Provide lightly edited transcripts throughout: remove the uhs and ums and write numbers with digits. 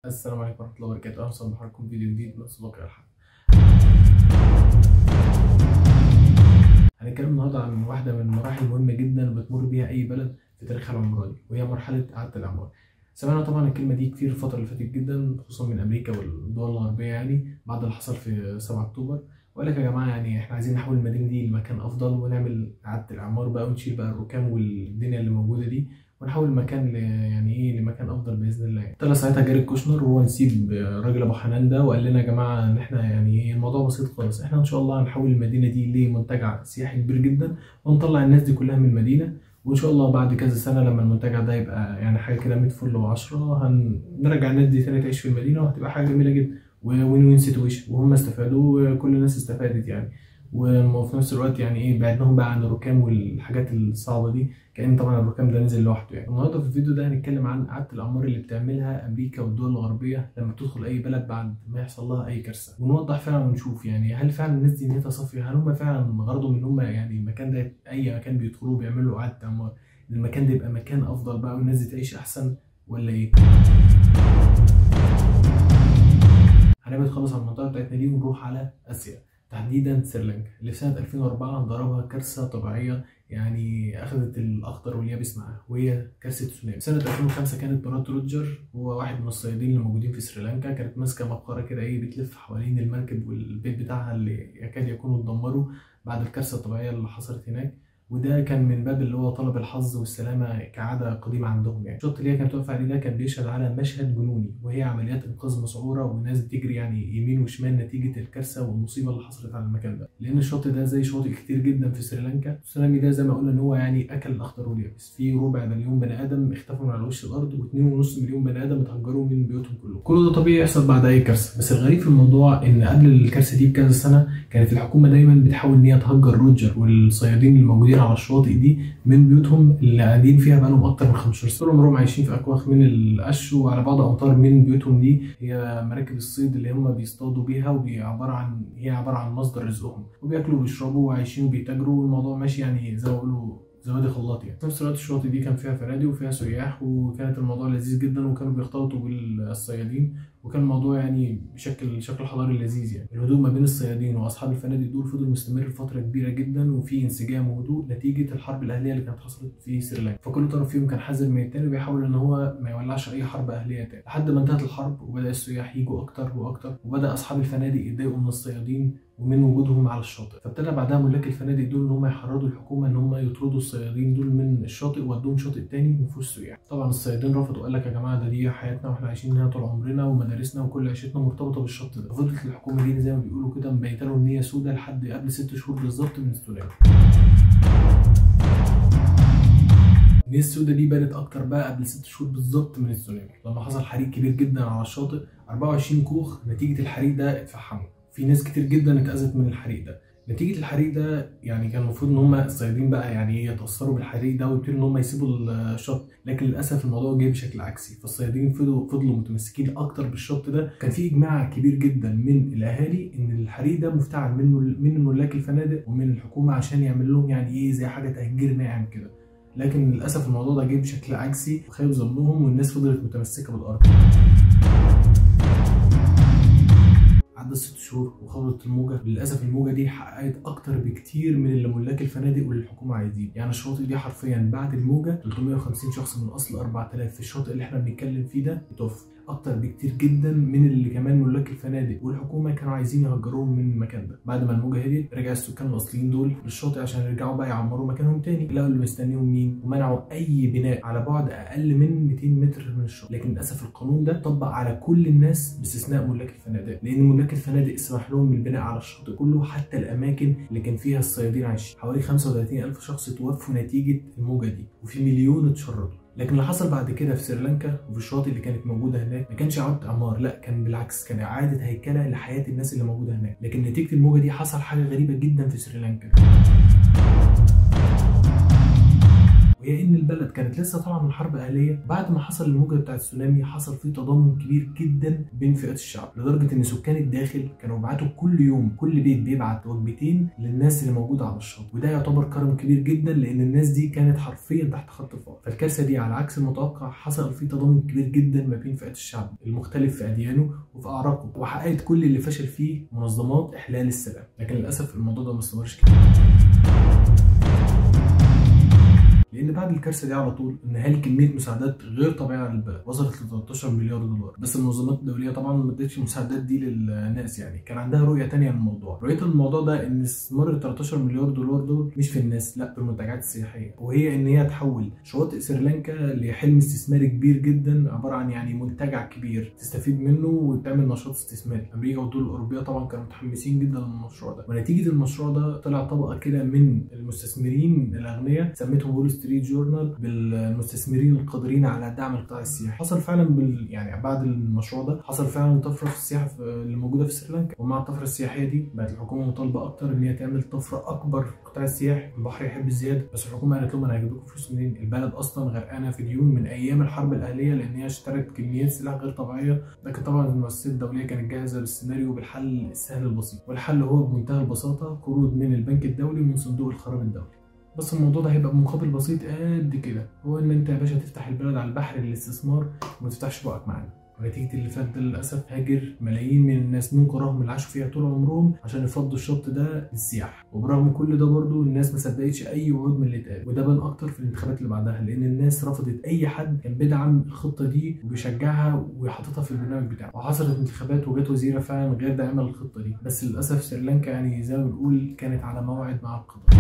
السلام عليكم ورحمة الله وبركاته، أهلا وسهلا بحضراتكم في فيديو جديد من سباق الحق. هنتكلم النهارده عن واحدة من المراحل المهمة جدا بتمر بيها أي بلد في تاريخها العمراني، وهي مرحلة إعادة الإعمار. سمعنا طبعا الكلمة دي كتير الفترة اللي فاتت جدا، خصوصا من أمريكا والدول الغربية، يعني بعد اللي حصل في 7 أكتوبر. وقال لك يا جماعة يعني إحنا عايزين نحول المدينة دي لمكان أفضل، ونعمل إعادة الإعمار بقى، ونشيل بقى الركام والدنيا اللي موجودة دي، ونحول المكان يعني ايه لمكان افضل باذن الله. طلع ساعتها جاري كوشنر وهو نسيب الراجل ابو حنان ده، وقال لنا يا جماعه ان احنا يعني ايه الموضوع بسيط خالص، احنا ان شاء الله هنحول المدينه دي لمنتجع سياحي كبير جدا، ونطلع الناس دي كلها من المدينه، وان شاء الله بعد كذا سنه لما المنتجع ده يبقى يعني حاجه كده 100 فل و10 هنرجع الناس دي تاني تعيش في المدينه، وهتبقى حاجه جميله جدا وين وين سيتويشن، وهم استفادوا وكل الناس استفادت يعني. وفي نفس الوقت يعني ايه بعدناهم بقى عن الركام والحاجات الصعبه دي، كأن طبعا الركام ده نزل لوحده يعني. النهارده في الفيديو ده هنتكلم عن إعادة الأعمار اللي بتعملها أمريكا والدول الغربية لما بتدخل أي بلد بعد ما يحصل لها أي كارثة، ونوضح فعلا ونشوف يعني هل فعلا الناس دي نيتها صافية، هل هم فعلا غرضهم إن هم يعني المكان ده أي مكان بيدخلوه بيعملوا إعادة إعمار إن المكان ده يبقى مكان أفضل بقى والناس دي تعيش أحسن، ولا إيه؟ هنبعد خالص عن المنطقة بتاعتنا دي ونروح على آسيا، تحديدا سريلانكا اللي في سنة 2004 ضربها كارثة طبيعية يعني أخذت الأخضر واليابس معاها، وهي كارثة تسونامي. سنة 2005 كانت مرات روجر، هو واحد من الصيادين اللي موجودين في سريلانكا، كانت ماسكة مبخرة كده إيه بتلف حوالين المركب والبيت بتاعها اللي يكاد يكونوا اتدمروا بعد الكارثة الطبيعية اللي حصلت هناك. وده كان من باب اللي هو طلب الحظ والسلامة كعادة قديمة عندهم يعني. الشوط اللي هي كانت واقفة عليه ده كان بيشهد على مشهد جنوني، وهي عمليات إنقاذ مسعورة وناس بتجري يعني يمين وشمال نتيجة الكارثة والمصيبة اللي حصلت على المكان ده. لأن الشط ده زي شواطئ كتير جدا في سريلانكا، التسونامي ده زي ما قلنا إن هو يعني أكل الأخضر واليابس، في ربع مليون بني آدم اختفوا من على وش الأرض، و2.5 مليون بني آدم اتهجروا من بيوتهم كلهم. كل ده طبيعي يحصل بعد أي كارثة، بس الغريب في الموضوع إن قبل الكارثة دي بكذا سنة كانت الحكومة دايما بتحاول إن هي تهجر روجر والصيادين الموجودين على الشواطئ دي من بيوتهم اللي قاعدين فيها بقالهم اكتر من 15 سنه، طول عمرهم عايشين في اكواخ من القش وعلى بعض امتار من بيوتهم دي. هي مراكب الصيد اللي هم بيصطادوا بيها، هي عباره عن مصدر رزقهم، وبياكلوا وبيشربوا وعايشين وبيتاجروا، والموضوع ماشي يعني زي ما بيقولوا زبادي خلاط يعني. في نفس الوقت الشواطئ دي كان فيها فنادق وفيها سياح، وكانت الموضوع لذيذ جدا، وكانوا بيختلطوا بالصيادين، وكان الموضوع يعني شكل حضاري لذيذ يعني. الهدوء ما بين الصيادين واصحاب الفنادق دول فضل مستمر لفتره كبيره جدا، وفي انسجام وهدوء نتيجه الحرب الاهليه اللي كانت حصلت في سريلانكا، فكل طرف فيهم كان حذر من التاني وبيحاول ان هو ما يولعش اي حرب اهليه تاني، لحد ما انتهت الحرب وبدا السياح يجوا اكتر واكتر، وبدا اصحاب الفنادق يتضايقوا من الصيادين ومن وجودهم على الشاطئ. فابتدى بعدها ملاك الفنادق دول ان هم يحرضوا الحكومه ان هم يطردوا الصيادين دول من الشاطئ وودوهم شاطئ تاني ما فيهوش سياح. طبعا الصيادين رفضوا، قال لك يا جماعه دي حياتنا واحنا عايشين هنا طول عمرنا، ومدارسنا وكل عيشتنا مرتبطه بالشط ده. فضلت الحكومه دي زي ما بيقولوا كده مبيته لهم نيه سودة لحد قبل 6 شهور بالظبط من السونامي. النية السوداء دي بانت اكتر بقى قبل 6 شهور بالظبط من السونامي، لما حصل حريق كبير جدا على الشاطئ، 24 كوخ نتيجه الحريق ده اتفحموا، في ناس كتير جدا اتأذت من الحريق ده. نتيجة الحريق ده يعني كان المفروض ان هم الصيادين بقى يعني يتأثروا بالحريق ده ويبتدوا ان هم يسيبوا الشط، لكن للأسف الموضوع جه بشكل عكسي، فالصيادين فضلوا متمسكين اكتر بالشط ده. كان في اجماع كبير جدا من الاهالي ان الحريق ده مفتعل من ملاك الفنادق ومن الحكومة عشان يعمل لهم يعني ايه زي حاجة تهجير ناعم كده، لكن للأسف الموضوع ده جه بشكل عكسي وخيب ظنهم، والناس فضلت متمسكة بالأرض. عدى 6 شهور وخبطت الموجة، للأسف الموجة دي حققت أكتر بكتير من اللي ملاك الفنادق والحكومة عايزين، يعني الشواطئ دي حرفيا بعد الموجة 350 شخص من أصل 4000 في الشاطئ اللي احنا بنتكلم فيه ده اتوفوا، أكتر بكتير جدا من اللي كمان ملاك الفنادق والحكومة كانوا عايزين يهجروهم من المكان ده. بعد ما الموجة هديت رجع السكان الأصليين دول للشاطئ عشان يرجعوا بقى يعمروا مكانهم تاني، لقوا اللي مستنيهم مين، ومنعوا أي بناء على بعد أقل من 200 متر من الشاطئ. لكن للأسف القانون ده طبق على كل الناس باستثناء ملاك الفنادق، لأن ملاك الفنادق اسمح لهم بالبناء على الشاطئ كله حتى الأماكن اللي كان فيها الصيادين عايشين. حوالي 35,000 شخص توفوا نتيجة الموجة دي، وفي مليون اتشردوا. لكن اللي حصل بعد كده في سريلانكا وفي الشواطئ اللي كانت موجوده هناك ما كانش اعاده اعمار، لا كان بالعكس، كان اعاده هيكله لحياه الناس اللي موجوده هناك. لكن نتيجه الموجه دي حصل حاجه غريبه جدا في سريلانكا. وهي ان البلد كانت لسه طالعه من حرب اهليه. بعد ما حصل الموجه بتاعه التسونامي حصل فيه تضامن كبير جدا بين فئات الشعب، لدرجه ان سكان الداخل كانوا بيبعتوا كل يوم، كل بيت بيبعت وجبتين للناس اللي موجوده على الشط، وده يعتبر كرم كبير جدا لان الناس دي كانت حرفيا تحت خط الفقر. فالكارثه دي على عكس المتوقع حصل فيه تضامن كبير جدا ما بين فئات الشعب المختلف في اديانه وفي اعراقه، وحققت كل اللي فشل فيه منظمات احلال السلام. لكن للاسف الموضوع ده ما استمرش كتير، لان بعد الكارثه دي على طول انهال كميه مساعدات غير طبيعيه للبلد وصلت ل 13 مليار دولار. بس المنظمات الدوليه طبعا ما ادتش المساعدات دي للناس، يعني كان عندها رؤيه ثانيه للموضوع. رؤيتها للموضوع ده ان استثمار ال 13 مليار دولار دول مش في الناس، لا في المنتجعات السياحيه، وهي ان هي تحول شواطئ سريلانكا لحلم استثماري كبير جدا، عباره عن يعني منتجع كبير تستفيد منه وتعمل نشاط استثماري. امريكا والدول الاوروبيه طبعا كانوا متحمسين جدا للمشروع ده، ونتيجه المشروع ده طلع طبقه كده من المستثمرين الاغنياء سميتهم وول ستريت جورنال بالمستثمرين القادرين على دعم القطاع السياحي. حصل فعلا يعني بعد المشروع ده حصل فعلا طفره في السياحه اللي موجوده في سريلانكا، ومع الطفره السياحيه دي بقت الحكومه مطالبه اكتر ان هي تعمل طفره اكبر في القطاع السياحي. البحر يحب الزياده، بس الحكومه قالت لهم انا هجيب لكم فلوس منين؟ البلد اصلا غرقانه في ديون من ايام الحرب الاهليه لان هي اشترت كميات سلاح غير طبيعيه. لكن طبعا المؤسسات الدوليه كانت جاهزه بالسيناريو بالحل السهل البسيط، والحل هو بمنتهى البساطه قروض من البنك الدولي ومن صندوق القرار الدولي. بس الموضوع ده هيبقى بمقابل بسيط قد كده، هو ان انت يا باشا تفتح البلد على البحر للاستثمار وما تفتحش بقك معانا. ونتيجة اللي فات ده للأسف هاجر ملايين من الناس من قراهم اللي عاشوا فيها طول عمرهم عشان يفضوا الشط ده للسياحة. وبرغم كل ده برضه الناس ما صدقتش أي وعود من اللي اتقال، وده بان أكتر في الانتخابات اللي بعدها، لأن الناس رفضت أي حد كان بيدعم الخطة دي وبيشجعها ويحطها في البرنامج بتاعه. وحصلت انتخابات وجت وزيرة فعلا غير داعمة للخطة دي، بس للأسف سريلانكا يعني زي ما بنقول كانت على موعد مع القدر.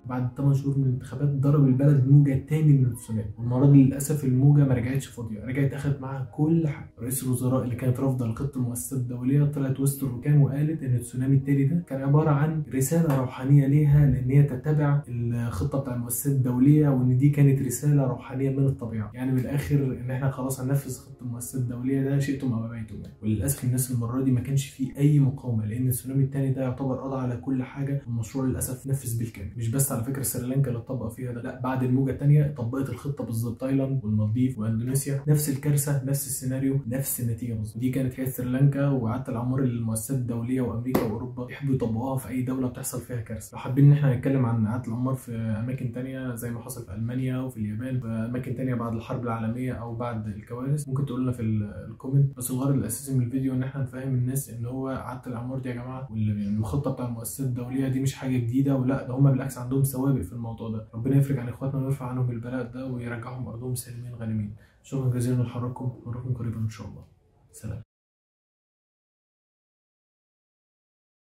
بعد 8 شهور من الانتخابات ضرب البلد موجه تاني من التسونامي، والمره دي للاسف الموجه ما رجعتش فاضيه، رجعت اخذت معاها كل حاجه. رئيس الوزراء اللي كانت رافضه لخطه المؤسسات الدوليه طلعت وسط الركام وقالت ان التسونامي التاني ده كان عباره عن رساله روحانيه ليها لان هي تتبع الخطه بتاع المؤسسات الدوليه، وان دي كانت رساله روحانيه من الطبيعه. يعني من الاخر ان احنا خلاص هننفذ خطه المؤسسات الدوليه ده شئتم ام ابيتم. وللاسف الناس المره دي ما كانش فيه اي مقاومه، لان التسونامي التاني ده يعتبر قضى على كل حاجه، والمشروع للاسف نفذ بالكامل. مش بس على فكره سريلانكا اللي اتطبق فيها ده، لا بعد الموجه الثانيه طبقت الخطه بالظبط تايلاند والمالديف واندونيسيا، نفس الكارثه نفس السيناريو نفس النتيجه بالظبط. دي كانت هي سريلانكا وإعادة الأعمار اللي المؤسسات الدوليه وامريكا واوروبا يحبوا يطبقوها في اي دوله بتحصل فيها كارثه. لو حابين ان احنا نتكلم عن إعادة الأعمار في اماكن ثانيه زي ما حصل في المانيا وفي اليابان وفي اماكن ثانيه بعد الحرب العالميه او بعد الكوارث، ممكن تقول لنا في الكومنت. بس الغرض الاساسي من الفيديو ان احنا نفهم الناس ان هو إعادة الأعمار دي يا جماعه والخطه بتاع المؤسسات الدوليه دي مش حاجه جديده، ولا ده هم بالعكس عندهم سوابق في الموضوع ده. ربنا يفرج عن اخواتنا ويرفع عنهم البلاء ده ويرجعهم ارضهم سالمين غانمين. شكرا جزيلا لحضراتكم، نراكم قريبا ان شاء الله. سلام.